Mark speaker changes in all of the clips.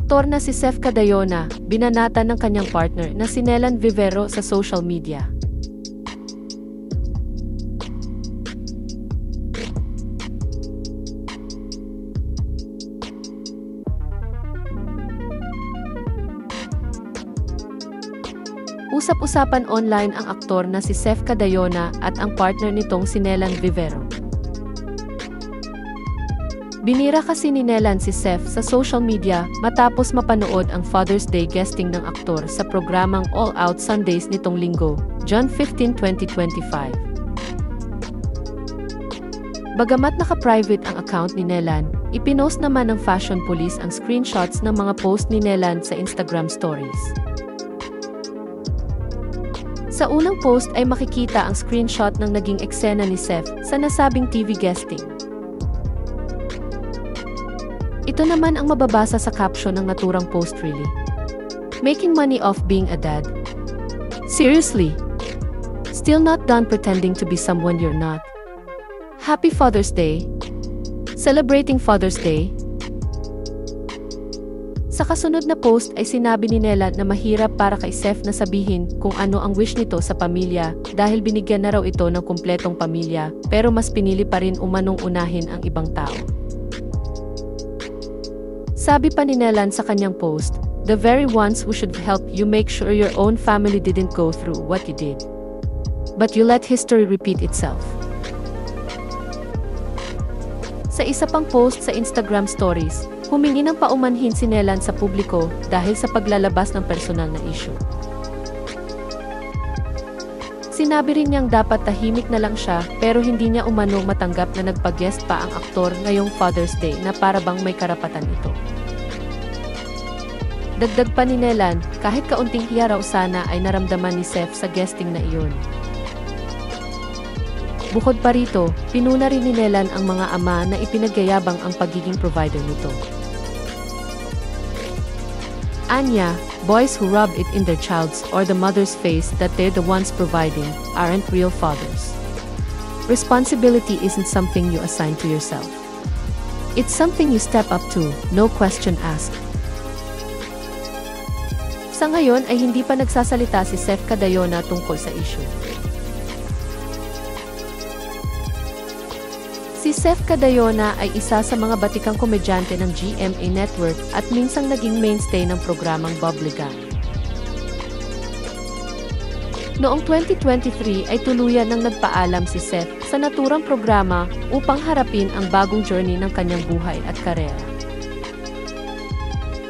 Speaker 1: aktor na si Seth Cadayona, binanata ng kanyang partner na si Nelan Vivero sa social media. Usap-usapan online ang aktor na si Seth Cadayona at ang partner nitong si Nelan Vivero. Binira kasi ni Nelan si Seth sa social media matapos mapanood ang Father's Day guesting ng aktor sa programang All Out Sundays nitong Linggo, June 15, 2025. Bagamat naka-private ang account ni Nelan, ipinost naman ng Fashion Police ang screenshots ng mga post ni Nelan sa Instagram stories. Sa unang post ay makikita ang screenshot ng naging eksena ni Seth sa nasabing TV guesting. Ito naman ang mababasa sa caption ng naturang post really. Making money off being a dad? Seriously? Still not done pretending to be someone you're not? Happy Father's Day? Celebrating Father's Day? Sa kasunod na post ay sinabi ni Nelan na mahirap para kay Seth na sabihin kung ano ang wish nito sa pamilya dahil binigyan na raw ito ng kumpletong pamilya pero mas pinili pa rin umanong unahin ang ibang tao. Sabi pa ni Nelan sa kanyang post, "The very ones who should help you make sure your own family didn't go through what you did. But you let history repeat itself." Sa isa pang post sa Instagram stories, humingi ng paumanhin si Nelan sa publiko dahil sa paglalabas ng personal na issue. Sinabi rin niyang dapat tahimik na lang siya pero hindi niya umano matanggap na nagpa-guest pa ang aktor ngayong Father's Day na para bang may karapatan ito. Dagdag pa ni Nelan, kahit kaunting hiya raw sana ay naramdaman ni Seth sa guesting na iyon. Bukod pa rito, pinuna rin ni Nelan ang mga ama na ipinagyayabang ang pagiging provider nito. Anya, boys who rub it in their child's or the mother's face that they're the ones providing aren't real fathers. Responsibility isn't something you assign to yourself. It's something you step up to, no question asked. Sa ngayon ay hindi pa nagsasalita si Seth Cadayona tungkol sa issue. Si Seth Cadayona ay isa sa mga batikang komedyante ng GMA Network at minsang naging mainstay ng programang Bubblegum. Noong 2023 ay tuluyan nang nagpaalam si Seth sa naturang programa upang harapin ang bagong journey ng kanyang buhay at karera.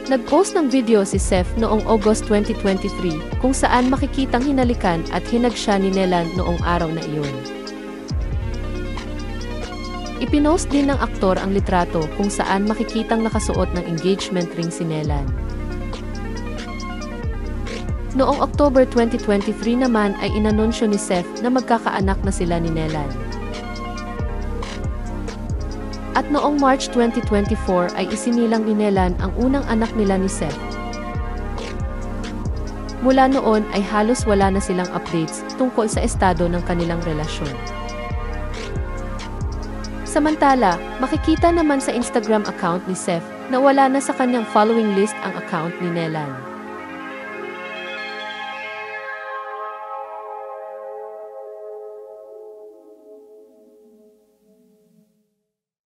Speaker 1: Nag-post ng video si Seth noong August 2023 kung saan makikitang hinalikan at hinag siya ni Nelan noong araw na iyon. Ipinost din ng aktor ang litrato kung saan makikitang nakasuot ng engagement ring si Nelan. Noong October 2023 naman ay inanunsyo ni Seth na magkakaanak na sila ni Nelan. At noong March 2024 ay isinilang ni Nelan ang unang anak nila ni Seth. Mula noon ay halos wala na silang updates tungkol sa estado ng kanilang relasyon. Samantala, makikita naman sa Instagram account ni Seth na wala na sa kanyang following list ang account ni Nelan.